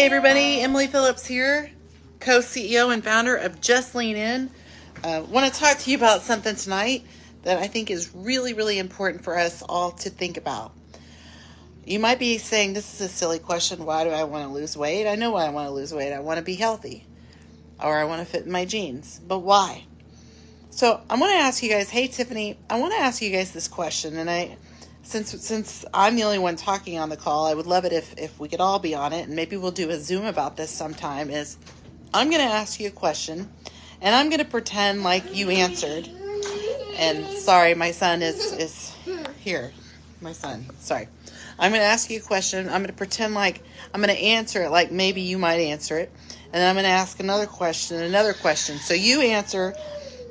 Hey everybody, Emily Phillips here, co-CEO and founder of Just Lean In. Want to talk to you about something tonight that I think is really, really important for us all to think about. You might be saying, this is a silly question. Why do I want to lose weight? I know why I want to lose weight. I want to be healthy, or I want to fit in my jeans. But why? So I want to ask you guys, hey Tiffany, I want to ask you guys this question, and since I'm the only one talking on the call, I would love it if we could all be on it, and maybe we'll do a Zoom about this sometime. I'm going to ask you a question, and I'm going to pretend like you answered. And sorry, my son is here. My son, sorry. I'm going to ask you a question. I'm going to pretend like I'm going to answer it like maybe you might answer it. And then I'm going to ask another question. So you answer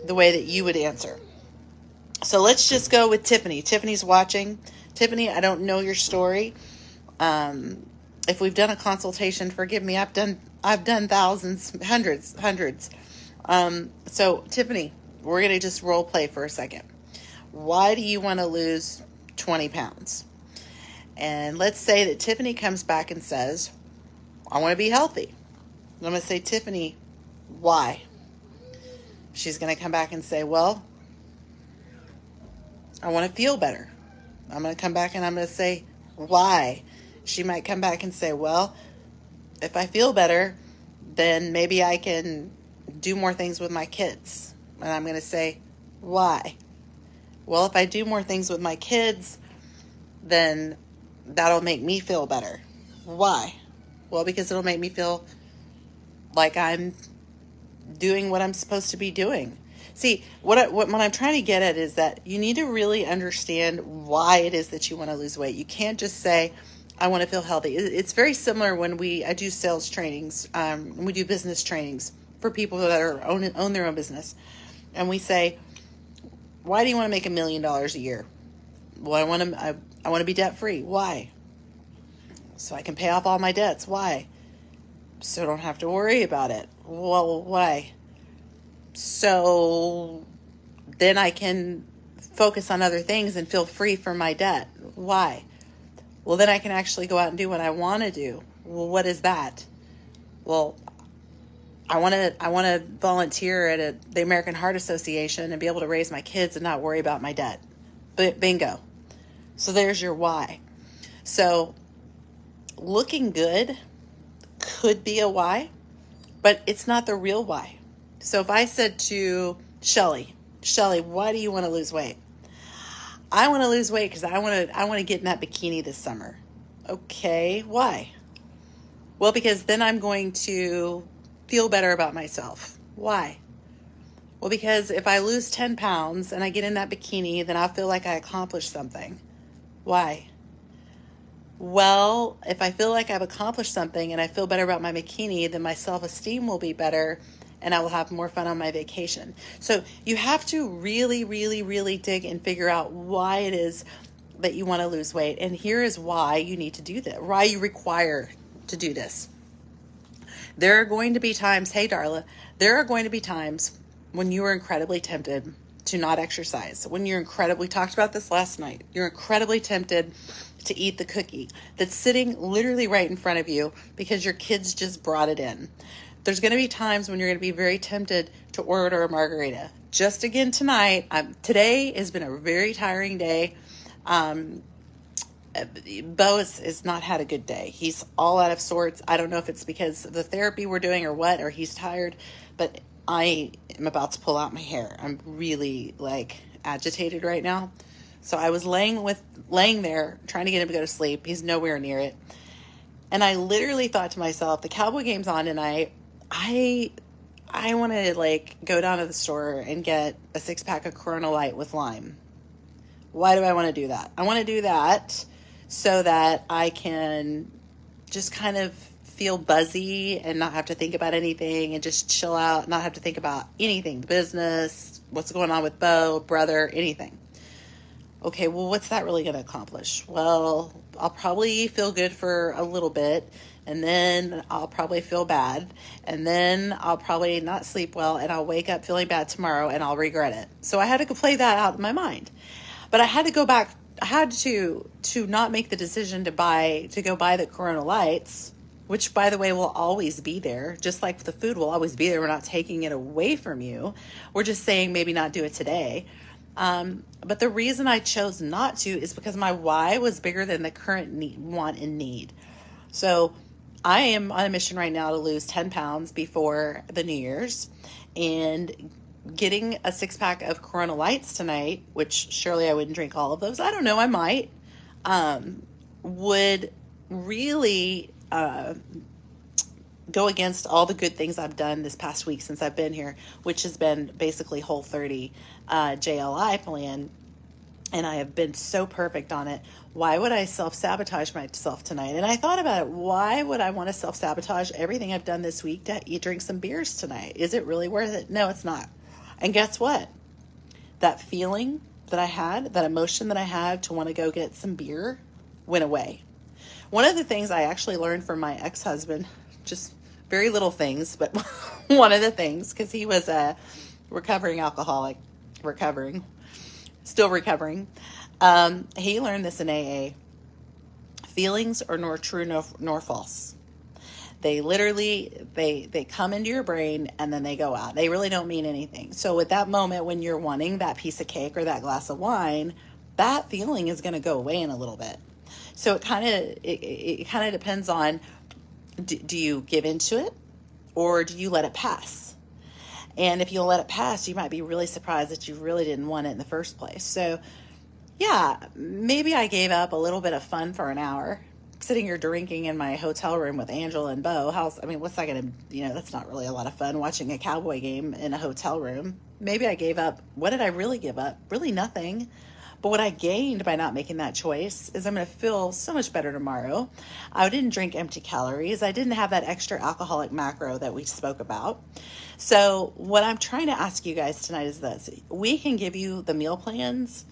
the way that you would answer. So let's just go with Tiffany. Tiffany's watching. Tiffany, I don't know your story. If we've done a consultation, forgive me. I've done thousands, hundreds. So Tiffany, we're going to just role play for a second. Why do you want to lose 20 pounds? And let's say that Tiffany comes back and says, I want to be healthy. I'm going to say, Tiffany, why? She's going to come back and say, well, I want to feel better. I'm going to come back and I'm going to say, why? She might come back and say, well, if I feel better, then maybe I can do more things with my kids. And I'm going to say, why? Well, if I do more things with my kids, then that'll make me feel better. Why? Well, because it'll make me feel like I'm doing what I'm supposed to be doing. See, what I'm trying to get at is that you need to really understand why it is that you want to lose weight. You can't just say, I want to feel healthy. It's very similar when I do sales trainings, we do business trainings for people that own their own business. And we say, why do you want to make $1 million a year? Well, I want to be debt free. Why? So I can pay off all my debts. Why? So I don't have to worry about it. Well, why? So then I can focus on other things and feel free from my debt. Why? Well, then I can actually go out and do what I want to do. Well, what is that? Well, I want to volunteer at the American Heart Association and be able to raise my kids and not worry about my debt. But bingo. So there's your why. So looking good could be a why, but it's not the real why. So if I said to Shelly, why do you want to lose weight? I want to lose weight because I want to get in that bikini this summer. Okay, why? Well, because then I'm going to feel better about myself. Why? Well, because if I lose 10 pounds and I get in that bikini, then I'll feel like I accomplished something. Why? Well, if I feel like I've accomplished something and I feel better about my bikini, then my self-esteem will be better and I will have more fun on my vacation. So you have to really, really, really dig and figure out why it is that you want to lose weight. And here is why you need to do that, why you require to do this. There are going to be times, hey Darla, there are going to be times when you are incredibly tempted to not exercise. When we talked about this last night, you're incredibly tempted to eat the cookie that's sitting literally right in front of you because your kids just brought it in. There's going to be times when you're going to be very tempted to order a margarita. Just again tonight, today has been a very tiring day. Bo has not had a good day. He's all out of sorts. I don't know if it's because of the therapy we're doing or what, or he's tired, but I am about to pull out my hair. I'm really agitated right now. So I was laying there trying to get him to go to sleep. He's nowhere near it. And I literally thought to myself, the Cowboy game's on tonight. I want to go down to the store and get a 6-pack of Corona Light with lime. Why do I want to do that? I want to do that so that I can just kind of feel buzzy and not have to think about anything and just chill out, not have to think about anything, business, what's going on with Bo, brother, anything. Okay, well, what's that really going to accomplish? Well, I'll probably feel good for a little bit, and then I'll probably feel bad, and then I'll probably not sleep well, and I'll wake up feeling bad tomorrow, and I'll regret it. So I had to play that out in my mind. But I had to go back. I had to not make the decision to go buy the Corona Lights which by the way will always be there, just like the food will always be there. We're not taking it away from you. We're just saying maybe not do it today. But the reason I chose not to is because my why was bigger than the current want and need. So I am on a mission right now to lose 10 pounds before the New Year's, and getting a 6-pack of Corona Lights tonight, which surely I wouldn't drink all of those. I don't know, I might, would really go against all the good things I've done this past week since I've been here, which has been basically Whole30 JLI plan. And I have been so perfect on it. Why would I self-sabotage myself tonight? And I thought about it. Why would I want to self-sabotage everything I've done this week to drink some beers tonight? Is it really worth it? No, it's not. And guess what? That feeling that I had, that emotion that I had to want to go get some beer went away. One of the things I actually learned from my ex-husband, just very little things, but one of the things, because he was a recovering alcoholic, still recovering. He learned this in AA. Feelings are nor true nor false. They literally, they come into your brain and then they go out. They really don't mean anything. So at that moment when you're wanting that piece of cake or that glass of wine, that feeling is going to go away in a little bit. So it kind of depends on, do you give into it or do you let it pass? And if you'll let it pass, you might be really surprised that you really didn't want it in the first place. So yeah, maybe I gave up a little bit of fun for an hour, sitting here drinking in my hotel room with Angela and Bo. What's that going to, that's not really a lot of fun, watching a Cowboy game in a hotel room. Maybe I gave up. What did I really give up? Really nothing. But what I gained by not making that choice is I'm going to feel so much better tomorrow. I didn't drink empty calories. I didn't have that extra alcoholic macro that we spoke about. So what I'm trying to ask you guys tonight is this. We can give you the meal plans.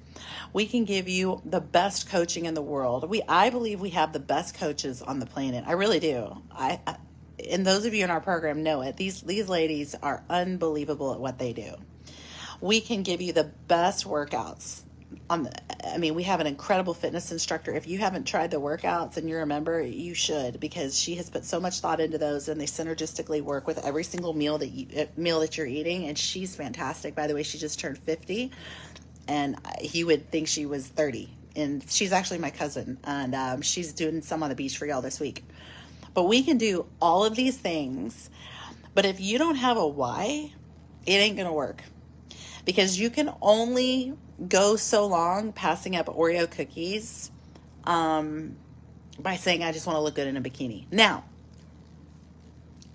We can give you the best coaching in the world. I believe we have the best coaches on the planet. I really do. And those of you in our program know it. These ladies are unbelievable at what they do. We can give you the best workouts. We have an incredible fitness instructor. If you haven't tried the workouts and you're a member, you should, because she has put so much thought into those, and they synergistically work with every single meal that you're eating. And she's fantastic. By the way, she just turned 50, and he would think she was 30. And she's actually my cousin, and she's doing some on the beach for y'all this week. But we can do all of these things, but if you don't have a why, it ain't gonna work, because you can only go so long passing up Oreo cookies by saying, I just want to look good in a bikini. Now,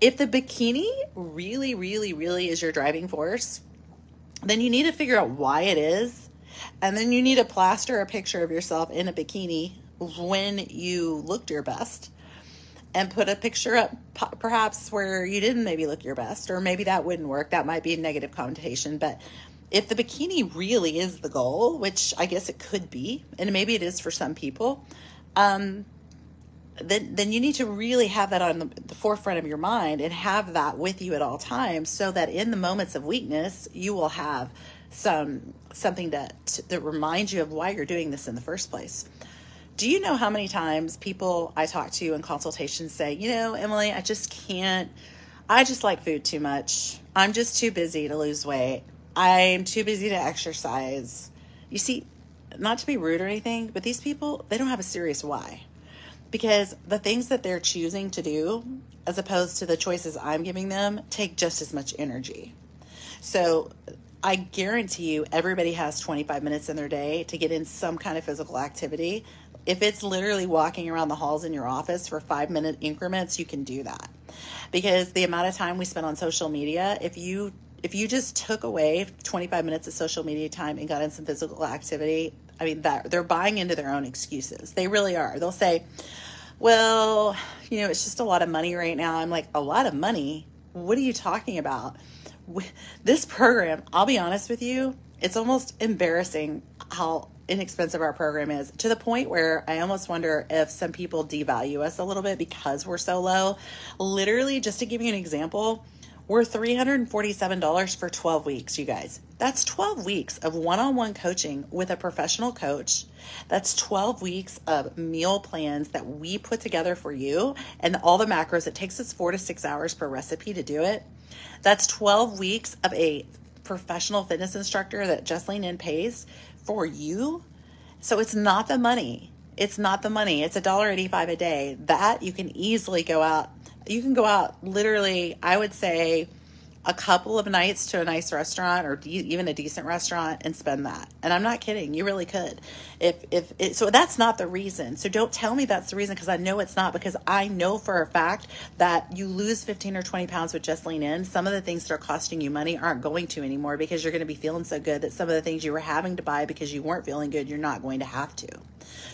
if the bikini really, really, really is your driving force, then you need to figure out why it is. And then you need to plaster a picture of yourself in a bikini when you looked your best, and put a picture up perhaps where you didn't maybe look your best, or maybe that wouldn't work. That might be a negative connotation. But if the bikini really is the goal, which I guess it could be, and maybe it is for some people, then you need to really have that on the forefront of your mind and have that with you at all times, so that in the moments of weakness, you will have something that reminds you of why you're doing this in the first place. Do you know how many times people I talk to in consultations say, Emily, I just like food too much. I'm just too busy to lose weight. I'm too busy to exercise. You see, not to be rude or anything, but these people, they don't have a serious why. Because the things that they're choosing to do, as opposed to the choices I'm giving them, take just as much energy. So I guarantee you everybody has 25 minutes in their day to get in some kind of physical activity. If it's literally walking around the halls in your office for 5-minute increments, you can do that. Because the amount of time we spend on social media, if you just took away 25 minutes of social media time and got in some physical activity, that they're buying into their own excuses. They really are. They'll say, well, it's just a lot of money right now. I'm like, a lot of money? What are you talking about? This program, I'll be honest with you, it's almost embarrassing how inexpensive our program is, to the point where I almost wonder if some people devalue us a little bit because we're so low. Literally, just to give you an example, We're $347 for 12 weeks, you guys. That's 12 weeks of one-on-one coaching with a professional coach. That's 12 weeks of meal plans that we put together for you and all the macros. It takes us 4 to 6 hours per recipe to do it. That's 12 weeks of a professional fitness instructor that Jessalyn N pays for you. So it's not the money. It's not the money. It's $1.85 a day. That you can easily go out. You can go out literally, I would say, a couple of nights to a nice restaurant or even a decent restaurant and spend that. And I'm not kidding. You really could. So that's not the reason. So don't tell me that's the reason, because I know it's not, because I know for a fact that you lose 15 or 20 pounds with Just Lean In. Some of the things that are costing you money aren't going to anymore, because you're going to be feeling so good that some of the things you were having to buy because you weren't feeling good, you're not going to have to.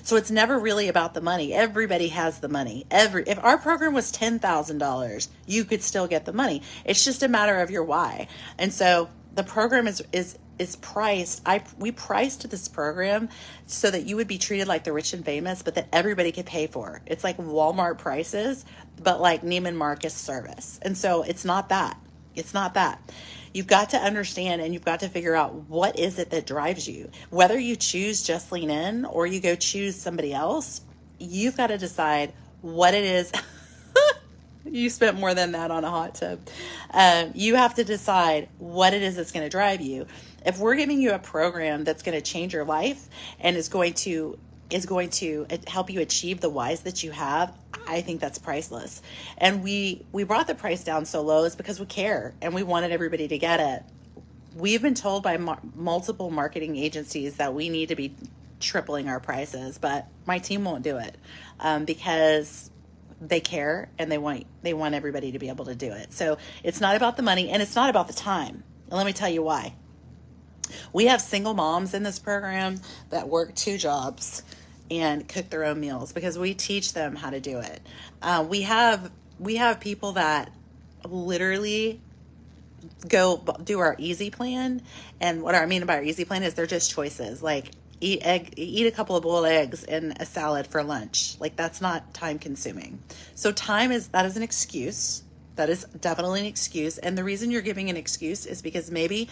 So it's never really about the money. Everybody has the money. If our program was $10,000, you could still get the money. It's just a matter of your why. And so the program is priced. We priced this program so that you would be treated like the rich and famous, but that everybody could pay for. It's like Walmart prices, but like Neiman Marcus service. And so it's not that. It's not that. You've got to understand, and you've got to figure out what is it that drives you. Whether you choose Just Lean In or you go choose somebody else, you've got to decide what it is. You spent more than that on a hot tub. You have to decide what it is that's going to drive you. If we're giving you a program that's going to change your life and is going to help you achieve the whys that you have, I think that's priceless. And we brought the price down so low is because we care and we wanted everybody to get it. We've been told by multiple marketing agencies that we need to be tripling our prices, but my team won't do it because they care and they want everybody to be able to do it. So it's not about the money, and it's not about the time. And let me tell you why. We have single moms in this program that work 2 jobs and cook their own meals because we teach them how to do it. We have people that literally go do our easy plan. And what I mean by our easy plan is they're just choices, like eat a couple of boiled eggs and a salad for lunch. Like, that's not time consuming. So that is an excuse. That is definitely an excuse. And the reason you're giving an excuse is because maybe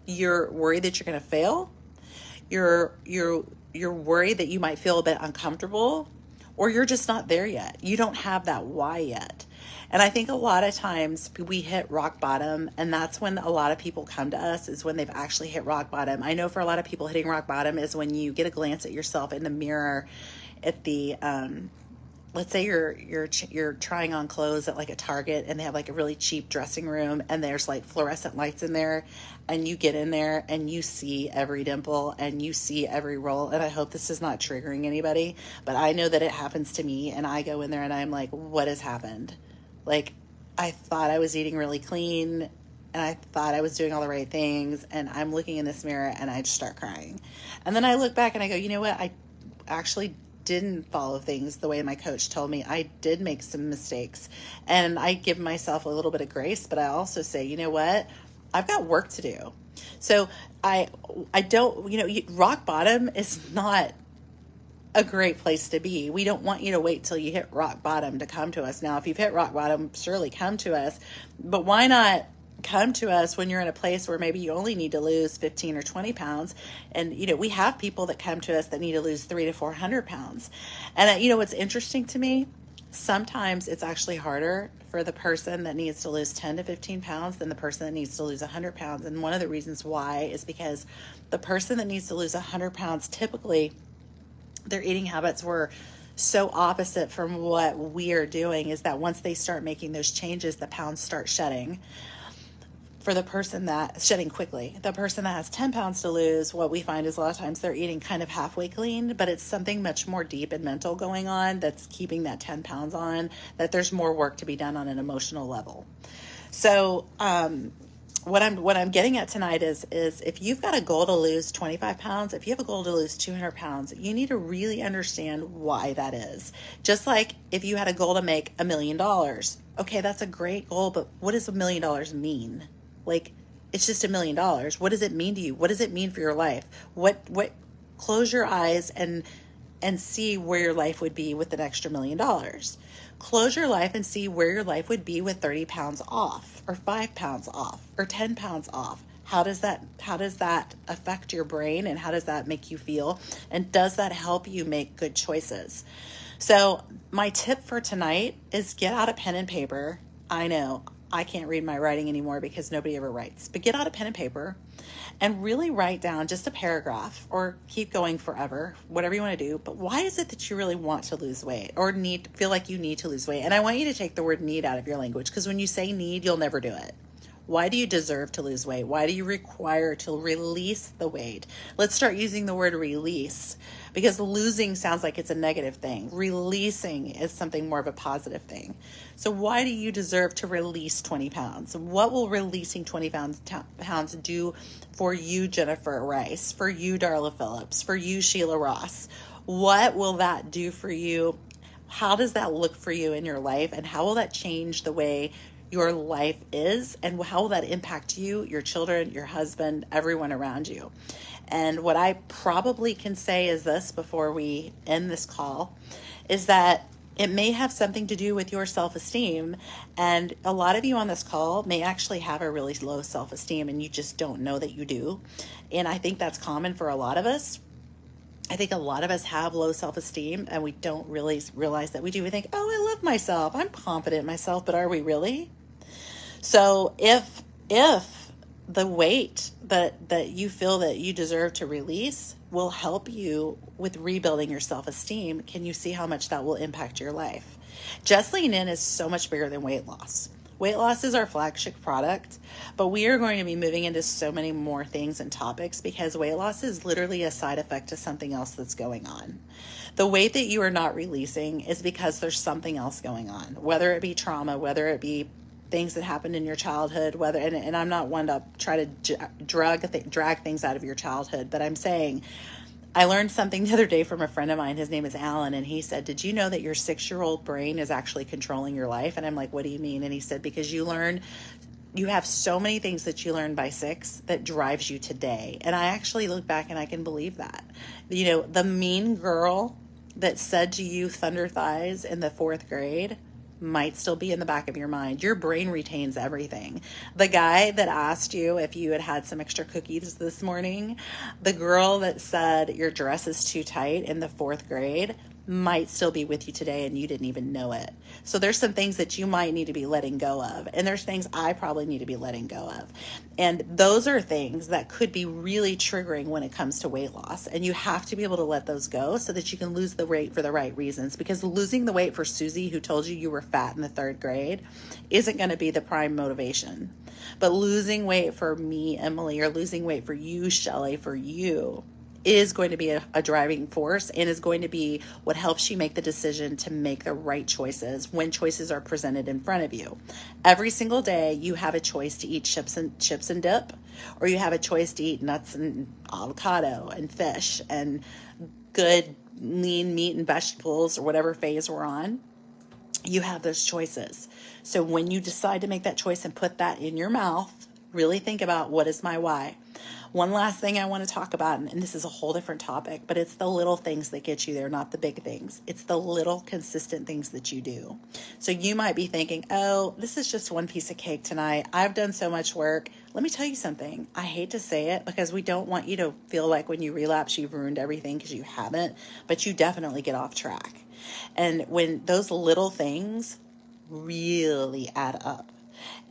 you're worried that you're going to fail. You're worried that you might feel a bit uncomfortable, or you're just not there yet. You don't have that why yet. And I think a lot of times we hit rock bottom, and that's when a lot of people come to us, is when they've actually hit rock bottom. I know for a lot of people, hitting rock bottom is when you get a glance at yourself in the mirror at the let's say you're trying on clothes at like a Target, and they have like a really cheap dressing room, and there's like fluorescent lights in there, and you get in there and you see every dimple and you see every roll. And I hope this is not triggering anybody, but I know that it happens to me, and I go in there and I'm like, what has happened? Like, I thought I was eating really clean and I thought I was doing all the right things, and I'm looking in this mirror and I just start crying. And then I look back and I go, you know what? I actually didn't follow things the way my coach told me. I did make some mistakes, and I give myself a little bit of grace, but I also say, you know what? I've got work to do. So I don't, rock bottom is not a great place to be. We don't want you to wait till you hit rock bottom to come to us. Now, if you've hit rock bottom, surely come to us, but why not come to us when you're in a place where maybe you only need to lose 15 or 20 pounds. And, we have people that come to us that need to lose 300 to 400 pounds. And, what's interesting to me, sometimes it's actually harder for the person that needs to lose 10 to 15 pounds than the person that needs to lose 100 pounds. And one of the reasons why is because the person that needs to lose 100 pounds, typically their eating habits were so opposite from what we are doing, is that once they start making those changes, the pounds start shedding. For the person that shedding quickly, the person that has 10 pounds to lose, what we find is a lot of times they're eating kind of halfway clean, but it's something much more deep and mental going on that's keeping that 10 pounds on, that there's more work to be done on an emotional level. So, what I'm getting at tonight is if you've got a goal to lose 25 pounds, if you have a goal to lose 200 pounds, you need to really understand why that is. Just like if you had a goal to make $1 million, okay, that's a great goal, but what does $1 million mean? Like, it's just $1 million. What does it mean to you? What does it mean for your life? What, close your eyes and and see where your life would be with an extra $1,000,000. Close your life and see where your life would be with 30 pounds off, or 5 pounds off, or 10 pounds off. How does that affect your brain, and how does that make you feel? And does that help you make good choices? So my tip for tonight is get out a pen and paper. I know I can't read my writing anymore because nobody ever writes, but get out a pen and paper and really write down just a paragraph, or keep going forever, whatever you want to do. But why is it that you really want to lose weight, or feel like you need to lose weight? And I want you to take the word need out of your language, because when you say need, you'll never do it. Why do you deserve to lose weight? Why do you require to release the weight? Let's start using the word release, because losing sounds like it's a negative thing. Releasing is something more of a positive thing. So why do you deserve to release 20 pounds? What will releasing 20 pounds do for you, Jennifer Rice, for you, Darla Phillips, for you, Sheila Ross? What will that do for you? How does that look for you in your life? And how will that change the way your life is, and how will that impact you, your children, your husband, everyone around you? And what I probably can say is this before we end this call, is that it may have something to do with your self-esteem. And a lot of you on this call may actually have a really low self-esteem, and you just don't know that you do. And I think that's common for a lot of us. I think a lot of us have low self-esteem, and we don't really realize that we do. We think, oh, I love myself, I'm confident in myself, but are we really? So if the weight that you feel that you deserve to release will help you with rebuilding your self-esteem, can you see how much that will impact your life? Just Lean In is so much bigger than weight loss. Weight loss is our flagship product, but we are going to be moving into so many more things and topics, because weight loss is literally a side effect to something else that's going on. The weight that you are not releasing is because there's something else going on, whether it be trauma, whether it be things that happened in your childhood, and I'm not one to try to drag things out of your childhood, but I'm saying, I learned something the other day from a friend of mine. His name is Alan, and he said, did you know that your 6-year-old brain is actually controlling your life? And I'm like, what do you mean? And he said, because you have so many things that you learn by 6 that drives you today. And I actually look back and I can believe that. You know, the mean girl that said to you thunder thighs in the 4th grade might still be in the back of your mind. Your brain retains everything. The guy that asked you if you had some extra cookies this morning, the girl that said your dress is too tight in the 4th grade, might still be with you today, and you didn't even know it. So there's some things that you might need to be letting go of, and there's things I probably need to be letting go of. And those are things that could be really triggering when it comes to weight loss, and you have to be able to let those go so that you can lose the weight for the right reasons. Because losing the weight for Susie, who told you were fat in the 3rd grade, isn't going to be the prime motivation. But losing weight for me, Emily, or losing weight for you, Shelley, for you, is going to be a driving force, and is going to be what helps you make the decision to make the right choices when choices are presented in front of you. Every single day you have a choice to eat chips and dip, or you have a choice to eat nuts and avocado and fish and good lean meat and vegetables, or whatever phase we're on. You have those choices. So when you decide to make that choice and put that in your mouth, really think about, what is my why? One last thing I want to talk about, and this is a whole different topic, but it's the little things that get you there, not the big things. It's the little consistent things that you do. So you might be thinking, oh, this is just one piece of cake tonight. I've done so much work. Let me tell you something. I hate to say it, because we don't want you to feel like when you relapse, you've ruined everything, because you haven't, but you definitely get off track. And when those little things really add up,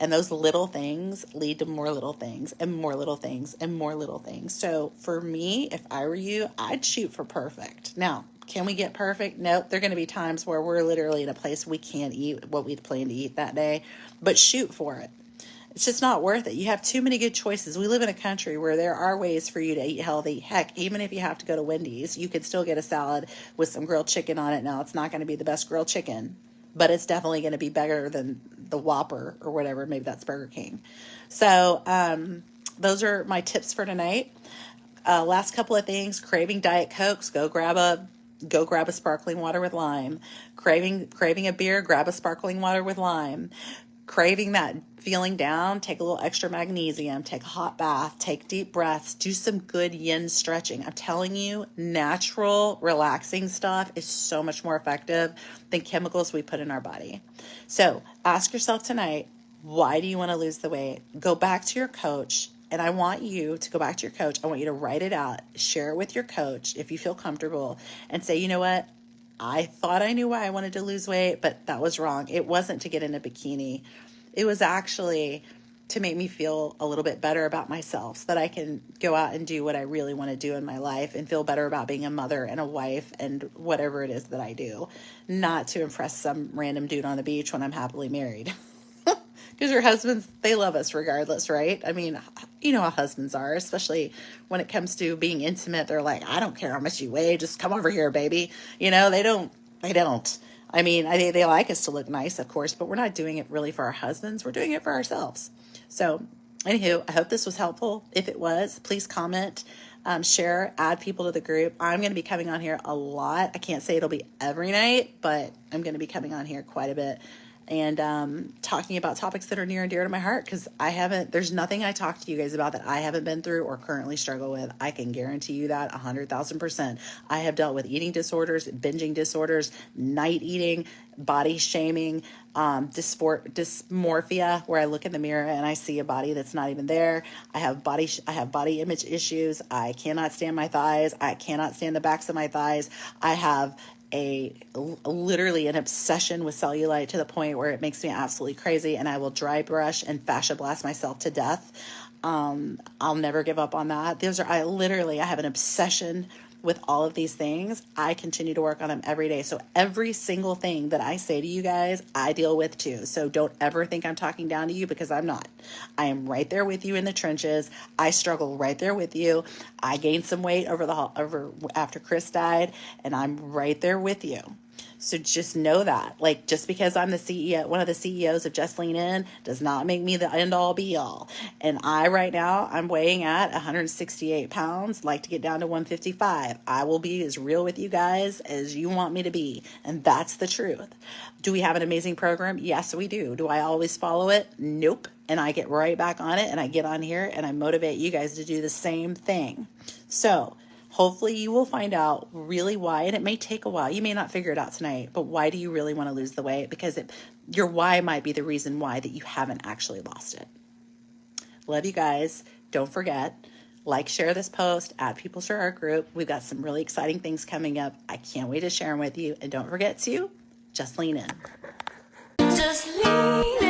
and those little things lead to more little things and more little things and more little things. So for me, if I were you, I'd shoot for perfect. Now, can we get perfect? Nope. There are going to be times where we're literally in a place we can't eat what we'd planned to eat that day, but shoot for it. It's just not worth it. You have too many good choices. We live in a country where there are ways for you to eat healthy. Heck, even if you have to go to Wendy's, you can still get a salad with some grilled chicken on it. Now, it's not going to be the best grilled chicken, but it's definitely going to be better than the Whopper or whatever. Maybe that's Burger King. So those are my tips for tonight. Last couple of things: craving Diet Cokes, go grab a sparkling water with lime. Craving a beer, grab a sparkling water with lime. craving that feeling down, take a little extra magnesium, take a hot bath, take deep breaths, do some good yin stretching. I'm telling you, natural, relaxing stuff is so much more effective than chemicals we put in our body. So ask yourself tonight, why do you want to lose the weight? Go back to your coach. And I want you to go back to your coach. I want you to write it out, share it with your coach if you feel comfortable, and say, you know what? I thought I knew why I wanted to lose weight, but that was wrong. It wasn't to get in a bikini. It was actually to make me feel a little bit better about myself so that I can go out and do what I really want to do in my life and feel better about being a mother and a wife and whatever it is that I do, not to impress some random dude on the beach when I'm happily married. Because your husbands, they love us regardless, right? I mean, you know how husbands are, especially when it comes to being intimate. They're like, I don't care how much you weigh. Just come over here, baby. You know, they don't. I mean, they like us to look nice, of course, but we're not doing it really for our husbands. We're doing it for ourselves. So anywho, I hope this was helpful. If it was, please comment, share, add people to the group. I'm going to be coming on here a lot. I can't say it'll be every night, but I'm going to be coming on here quite a bit and talking about topics that are near and dear to my heart, because there's nothing I talk to you guys about that I haven't been through or currently struggle with. I can guarantee you that 100,000%. I have dealt with eating disorders, binging disorders, night eating, body shaming, dysmorphia, where I look in the mirror and I see a body that's not even there. I have body image issues. I cannot stand my thighs. I cannot stand the backs of my thighs. I have literally an obsession with cellulite to the point where it makes me absolutely crazy, and I will dry brush and fascia blast myself to death. I'll never give up on that. I have an obsession with all of these things. I continue to work on them every day. So every single thing that I say to you guys, I deal with too. So don't ever think I'm talking down to you, because I'm not. I am right there with you in the trenches. I struggle right there with you. I gained some weight after Chris died, and I'm right there with you. So just know that, like, just because I'm the CEO, one of the CEOs of Just Lean In, does not make me the end all be all. And right now, I'm weighing at 168 pounds, like to get down to 155. I will be as real with you guys as you want me to be. And that's the truth. Do we have an amazing program? Yes, we do. Do I always follow it? Nope. And I get right back on it, and I get on here and I motivate you guys to do the same thing. So hopefully you will find out really why, and it may take a while. You may not figure it out tonight, but why do you really want to lose the weight? Because your why might be the reason why that you haven't actually lost it. Love you guys. Don't forget, share this post, add people to our group. We've got some really exciting things coming up. I can't wait to share them with you. And don't forget to just lean in. Just lean